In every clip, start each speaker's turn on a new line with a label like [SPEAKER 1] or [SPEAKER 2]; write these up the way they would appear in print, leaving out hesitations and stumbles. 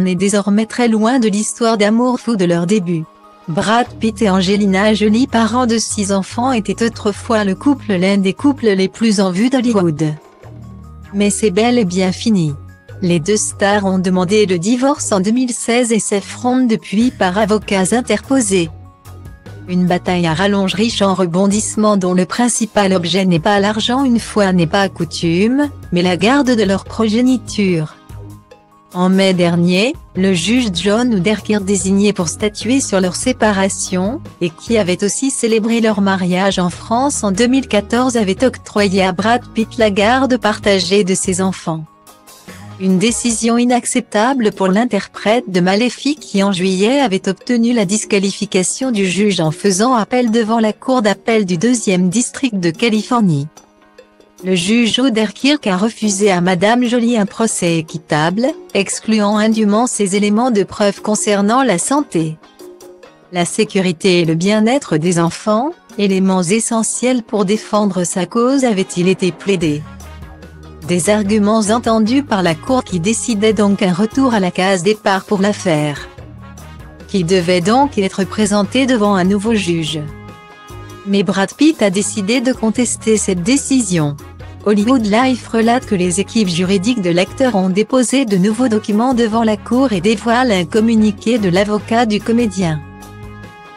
[SPEAKER 1] On est désormais très loin de l'histoire d'amour fou de leur début. Brad Pitt et Angelina Jolie, parents de 6 enfants, étaient autrefois le couple, l'un des couples les plus en vue d'Hollywood. Mais c'est bel et bien fini. Les deux stars ont demandé le divorce en 2016 et s'affrontent depuis par avocats interposés. Une bataille à rallonge riche en rebondissements dont le principal objet n'est pas l'argent une fois n'est pas coutume, mais la garde de leur progéniture. En mai dernier, le juge John Uderkir, désigné pour statuer sur leur séparation, et qui avait aussi célébré leur mariage en France en 2014, avait octroyé à Brad Pitt la garde partagée de ses enfants. Une décision inacceptable pour l'interprète de Maléfique qui en juillet avait obtenu la disqualification du juge en faisant appel devant la cour d'appel du 2e district de Californie. Le juge Uderkir a refusé à Madame Jolie un procès équitable, excluant indûment ces éléments de preuve concernant la santé, la sécurité et le bien-être des enfants, éléments essentiels pour défendre sa cause, avait-il été plaidé. Des arguments entendus par la cour qui décidait donc un retour à la case départ pour l'affaire, qui devait donc être présenté devant un nouveau juge. Mais Brad Pitt a décidé de contester cette décision. Hollywood Life relate que les équipes juridiques de l'acteur ont déposé de nouveaux documents devant la cour et dévoile un communiqué de l'avocat du comédien,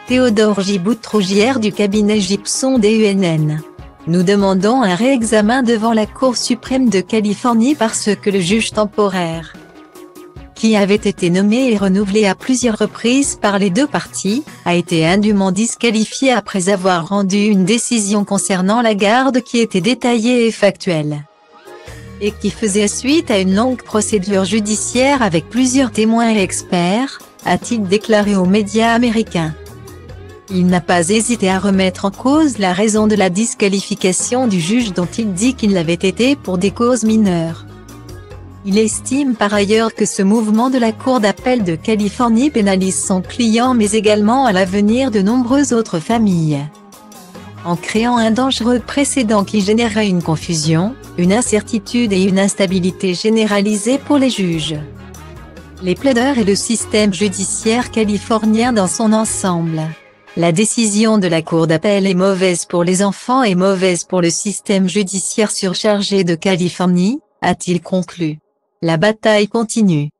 [SPEAKER 1] Théodore J. Boutrougière du cabinet Gibson DUNN. Nous demandons un réexamen devant la Cour suprême de Californie parce que le juge temporaire, qui avait été nommé et renouvelé à plusieurs reprises par les deux parties, a été indûment disqualifié après avoir rendu une décision concernant la garde qui était détaillée et factuelle, et qui faisait suite à une longue procédure judiciaire avec plusieurs témoins et experts, a-t-il déclaré aux médias américains. Il n'a pas hésité à remettre en cause la raison de la disqualification du juge dont il dit qu'il l'avait été pour des causes mineures. Il estime par ailleurs que ce mouvement de la Cour d'appel de Californie pénalise son client mais également à l'avenir de nombreuses autres familles, en créant un dangereux précédent qui générerait une confusion, une incertitude et une instabilité généralisée pour les juges, les plaideurs et le système judiciaire californien dans son ensemble. La décision de la Cour d'appel est mauvaise pour les enfants et mauvaise pour le système judiciaire surchargé de Californie, a-t-il conclu. La bataille continue.